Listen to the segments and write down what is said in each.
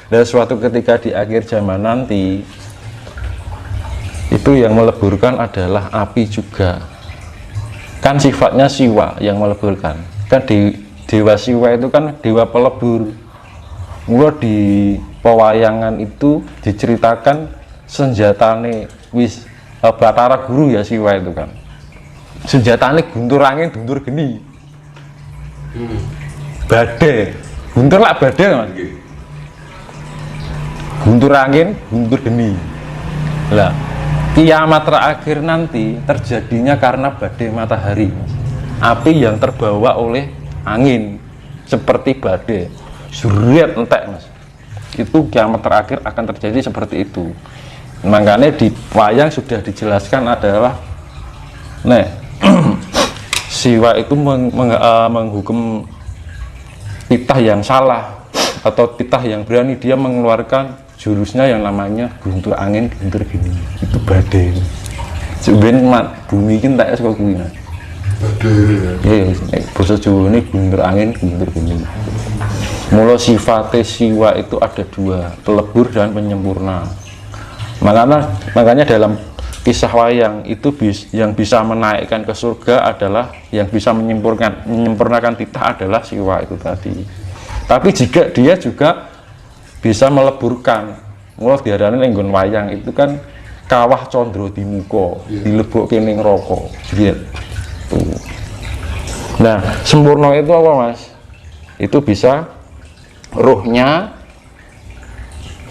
Dan suatu ketika di akhir zaman nanti itu yang meleburkan adalah api juga. Kan sifatnya siwa yang meleburkan. Kan di dewa siwa itu kan dewa pelebur. Mula di pewayangan itu diceritakan senjatane Batara Guru ya siwa itu kan. Senjatane guntur angin, guntur geni. Badai, guntur lah badai Mas. Guntur angin, guntur geni. Lah, kiamat terakhir nanti terjadinya karena badai matahari, api yang terbawa oleh angin seperti badai, suriat entek Mas. Itu kiamat terakhir akan terjadi seperti itu. Makanya di wayang sudah dijelaskan adalah siwa itu menghukum titah yang salah atau titah yang berani, dia mengeluarkan jurusnya yang namanya guntur angin guntur geni. Itu badai sebenarnya bumi ini tak suka kuwi Mas. Badai ya basa Jawa ini guntur angin guntur geni. Mula sifatnya siwa itu ada dua, pelebur dan penyempurna. Makanya dalam kisah wayang itu yang bisa menaikkan ke surga adalah yang bisa menyempurnakan titah adalah siwa itu tadi. Tapi jika dia juga bisa meleburkan, mulai diarani nenggon wayang itu kan kawah condro di muka, dilebokke ning neraka. Nah, sempurna itu apa Mas? Itu bisa ruhnya,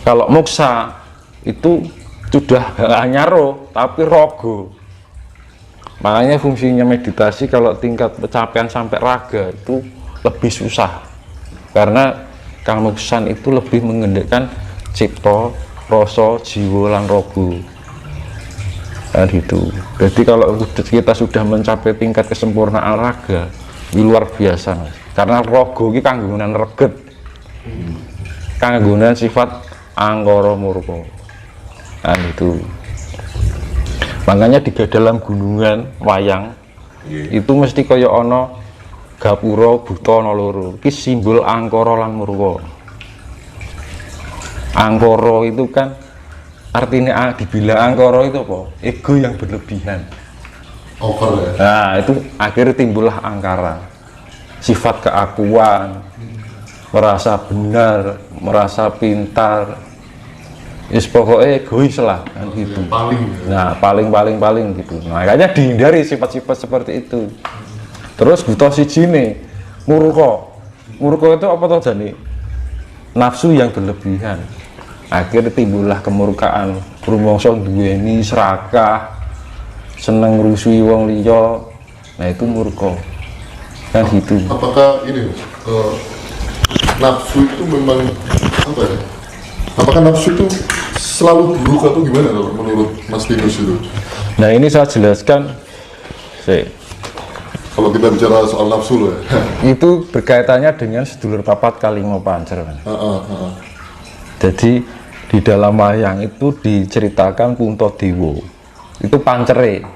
kalau moksa itu sudah hanya roh tapi rogo. Makanya fungsinya meditasi kalau tingkat pencapaian sampai raga itu lebih susah, karena kamuksan itu lebih mengendalikan cipta, rasa, jiwa, lan rogo. Dan itu. Jadi kalau kita sudah mencapai tingkat kesempurnaan raga, ini luar biasa Mas. Karena rogo ini kanggunan reget, kanggunan sifat angkara murka. Itu. Makanya di dalam gunungan wayang itu mesti kaya ana gapura buta ana loro. Iki simbol angkara lan murka. Angkara itu kan artinya dibilang angkara itu apa? Ego yang berlebihan. Over ya. Nah, itu akhirnya timbullah angkara. Sifat keakuan, merasa benar, merasa pintar. Pokoknya egois lah kan gitu. Nah, paling gitu. Nah, makanya dihindari sifat-sifat seperti itu. Terus buta siji nih, murka. Murka itu apa toh jane? Nafsu yang berlebihan. Akhirnya timbullah kemurkaan. Rumangsa duweni serakah, seneng ngrusui wong liya. Nah, itu murka. Kan gitu. Apakah ini nafsu itu memang apa ya? Apakah nafsu itu selalu buruk atau gimana kalau menurut Mas Linus itu? Nah, ini saya jelaskan. Kalau kita bicara soal nafsu loh ya. Itu berkaitannya dengan sedulur papat kalimo pancer. Jadi di dalam wayang itu diceritakan Puntadewa itu pancere.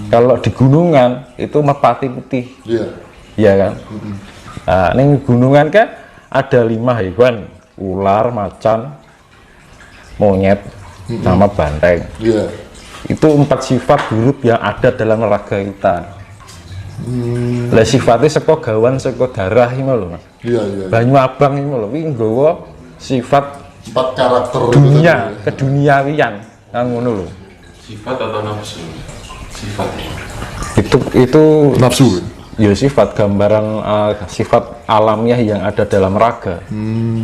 Kalau di gunungan itu merpati putih. Iya kan? Nah, ini gunungan kan ada 5 hewan, ular, macan, monyet, sama banteng. Itu 4 sifat buruk yang ada dalam raga kita. Lah sifatnya seko gawan, seko darah ini loh Mas. Banyu abang ini loh, ini nggawa sifat 4 karakter dunia, keduniawian kan ngono loh. Sifat atau nafsu? Sifat. Itu nafsu. Ya sifat gambaran sifat alamiah yang ada dalam raga.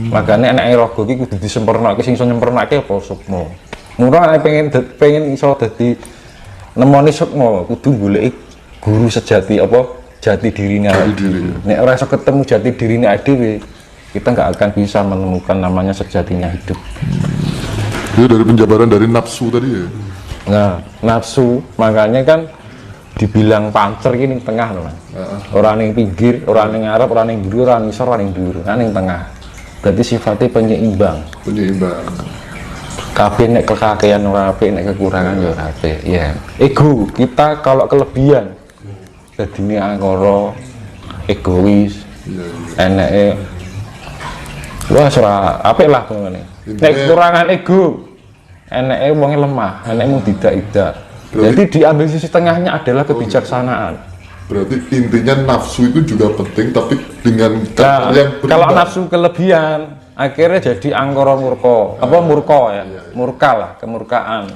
Makanya anak raga iki kudu disempurnakake, sing iso nyempurnakake apa sukma. Mula anak pengen iso dadi nemoni sukma kudu goleki guru sejati apa jati dirine dhewe. Nek ora iso ketemu jati dirine dhewe, kita nggak akan bisa menemukan namanya sejatinya hidup. Itu dari penjabaran dari nafsu tadi ya. Nah, nafsu makanya kan dibilang pancer ini tengah loh Mas. Orang yang pinggir, orang yang ngarep, orang yang dhuwur, orang yang isor, orang yang dhuwur, kan yang tengah. Berarti sifatnya penyeimbang. Kabeh nek kekakean ora apik, nek kekurangan ya ora apik. Ya. Ego, kita kalau kelebihan dadine angkara, egois, eneke Wah, ora apik lah ngene. Nek kekurangan ego, eneke wonge lemah, eneke tidak. Jadi diambil sisi tengahnya adalah kebijaksanaan. Berarti intinya nafsu itu juga penting, tapi dengan cara yang berimbang. Kalau nafsu kelebihan, akhirnya jadi angkara murka. Apa murka ya? Murka lah, kemurkaan.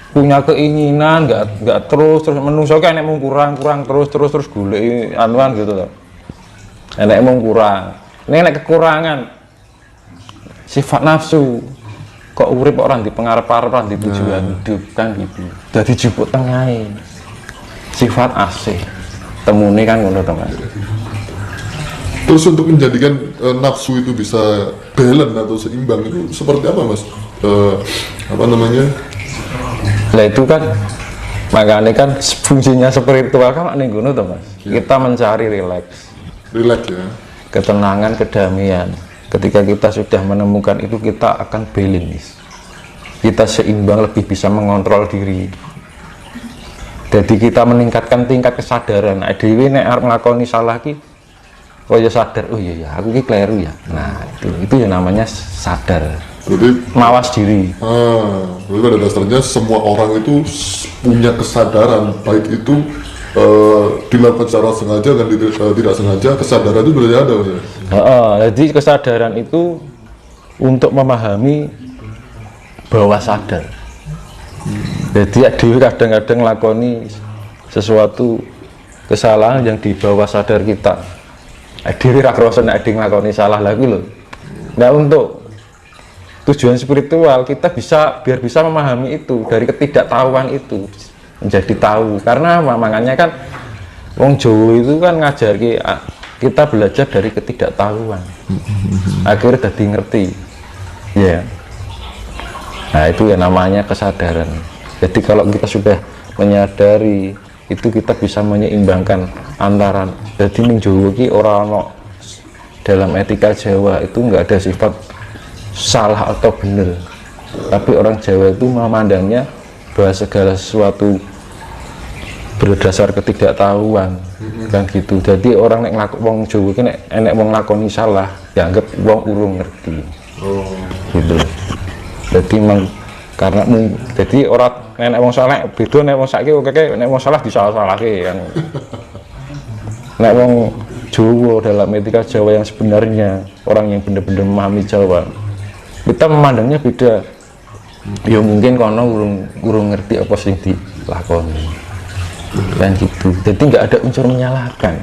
Punya keinginan, nggak terus menungso kan enek mung kurang terus golek anuan gitu loh. Enek mung kurang. Ini enek kekurangan. Sifat nafsu. Kok urip orang di pengarep-arep di tujuan hidup kan gitu. Jadi jupuk tengahe. Sifat asih. Temune kan ngono to, Mas. Terus untuk menjadikan nafsu itu bisa balance atau seimbang itu seperti apa, Mas? Apa namanya? Lah itu kan makanya kan fungsinya spiritual kan ning ngono to, Mas. Kita mencari rileks, Ya. ketenangan, kedamaian. Ketika kita sudah menemukan itu, kita akan balance. Kita seimbang, lebih bisa mengontrol diri. Jadi kita meningkatkan tingkat kesadaran. Dewi nek arep nglakoni salah ki kaya sadar, oh iya ya, aku ki kleru ya. Nah, itu ya namanya sadar. Berarti Mawas diri. berarti pada dasarnya semua orang itu punya kesadaran, baik itu dilakukan secara sengaja dan tidak sengaja, kesadaran itu berarti ada, Mas. Jadi kesadaran itu untuk memahami bawah sadar. Jadi Dewi kadang-kadang lakoni sesuatu kesalahan yang di bawah sadar kita. Dewi rakroso nek nglakoni salah lagi loh. Nah, untuk tujuan spiritual kita biar bisa memahami itu dari ketidaktahuan itu menjadi tahu. Karena makanya kan wong Jawa itu kan ngajar kita belajar dari ketidaktahuan. Akhirnya jadi ngerti. Ya. Nah, itu ya namanya kesadaran. Jadi kalau kita sudah menyadari itu, kita bisa menyeimbangkan antara. Jadi ning Jawa ki ora ono, dalam etika Jawa itu nggak ada sifat salah atau benar. Tapi orang Jawa itu memandangnya bahwa segala sesuatu berdasar ketidaktahuan kan gitu. Jadi orang nek wong Jawa ki nek enek wong lakoni salah dianggap wong urung ngerti. Gitu. Jadi memang karena jadi orang nek wong salah beda nek wong saiki oke nek wong salah disalah-salahke kan. Nek wong Jawa dalam etika Jawa yang sebenarnya, orang yang benar-benar memahami Jawa, kita memandangnya beda. Ya mungkin kono urung ngerti apa sing dilakoni. Dan gitu. Jadi nggak ada unsur menyalahkan.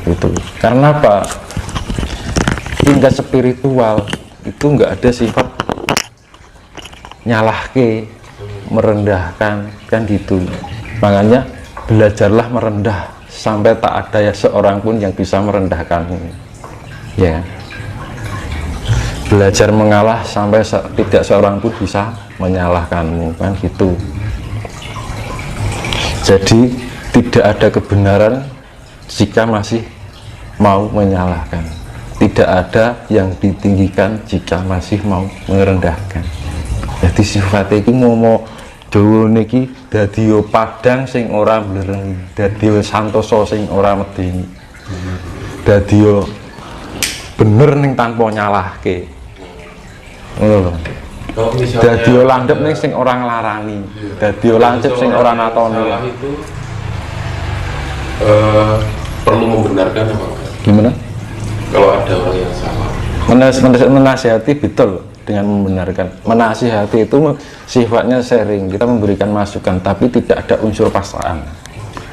Gitu. Karena apa? Tingkat spiritual itu nggak ada sifat nyalahke, merendahkan kan gitu. Makanya belajarlah merendah sampai tak ada ya seorang pun yang bisa merendahkanmu. Ya. Belajar mengalah sampai tidak seorang pun bisa menyalahkanmu kan gitu. Jadi tidak ada kebenaran jika masih mau menyalahkan. Tidak ada yang ditinggikan jika masih mau merendahkan. Jadi sifatnya ini mau Jawa niki dadi padang sing ora blereng, dadi santoso sing ora medeni, dadi bener ning tanpa nyalahke, ngono lho. Dadi landhep ning sing ora nglarani, dadi lancip sing ora natoni. Itu perlu membenarkan apa enggak? Gimana? Kalau ada orang yang salah, menasihati betul. Dengan membenarkan, menasihati itu sifatnya sharing, kita memberikan masukan, tapi tidak ada unsur paksaan.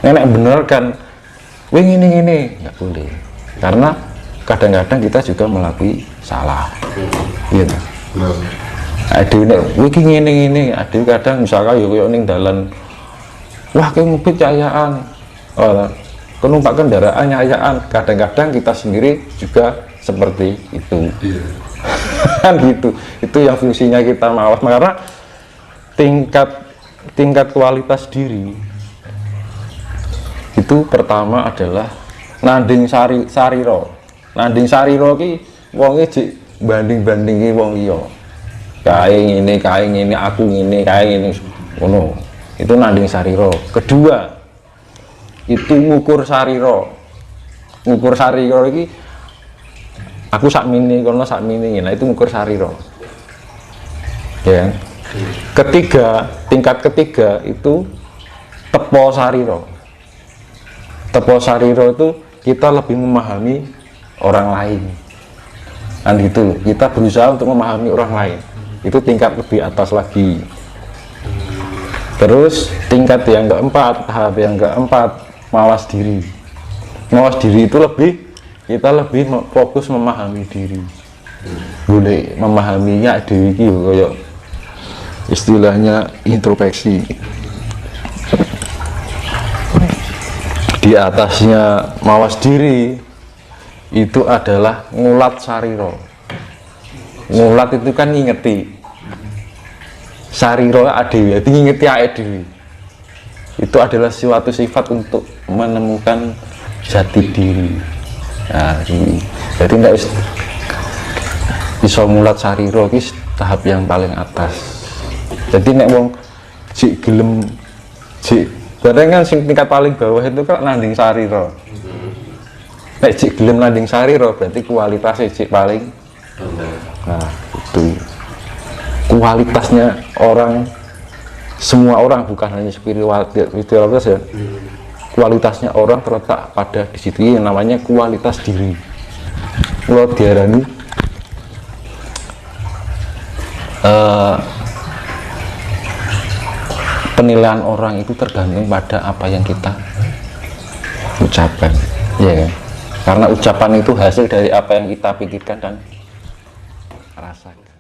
Nenek bener kan, wing ini nggak boleh, karena kadang-kadang kita juga melalui salah, gitu. Aduh, wing ini, aduh kadang misalkan yuk ning dalan, wah kayak mobil cahayaan, numpak kendaraan cahayaan, kadang-kadang kita sendiri juga seperti itu. Kan gitu, itu yang fungsinya kita mawas. Karena tingkat kualitas diri itu pertama adalah nanding sariro. Nanding sariro ki wonge banding-bandingi wong liya. Kae ngene, aku ngene, kae ngene ngono. Itu nanding sariro. Kedua, itu ngukur sariro. Ngukur sariro iki aku sakmini kono sakmini, nah itu ngukur sariro ya. Tingkat ketiga itu tepo sariro. Tepo sariro itu kita lebih memahami orang lain kan gitu, kita berusaha untuk memahami orang lain, itu tingkat lebih atas lagi. Terus tingkat yang keempat, tahap yang keempat, mawas diri. Mawas diri itu kita lebih fokus memahami diri, boleh memahaminya diri kayak istilahnya introspeksi. Di atasnya mawas diri itu adalah ngulat sariro. Ngulat itu kan ngingeti, sariro adewi, jadi ngingeti adewi. Itu adalah suatu sifat untuk menemukan jati diri. Nah, jadi tidak bisa ngulat sariro, ini tahap yang paling atas. Jadi nek wong jik gelem jik bareng kan sing tingkat paling bawah itu kan landing sariro. Nek jik gelem landing sariro berarti kualitasnya jik paling rendah. nah itu kualitasnya orang, semua orang bukan hanya spiritualitas ya, kualitasnya orang terletak pada di situ yang namanya kualitas diri. Kalau diarani penilaian orang itu tergantung pada apa yang kita ucapkan ya kan? Karena ucapan itu hasil dari apa yang kita pikirkan dan rasakan.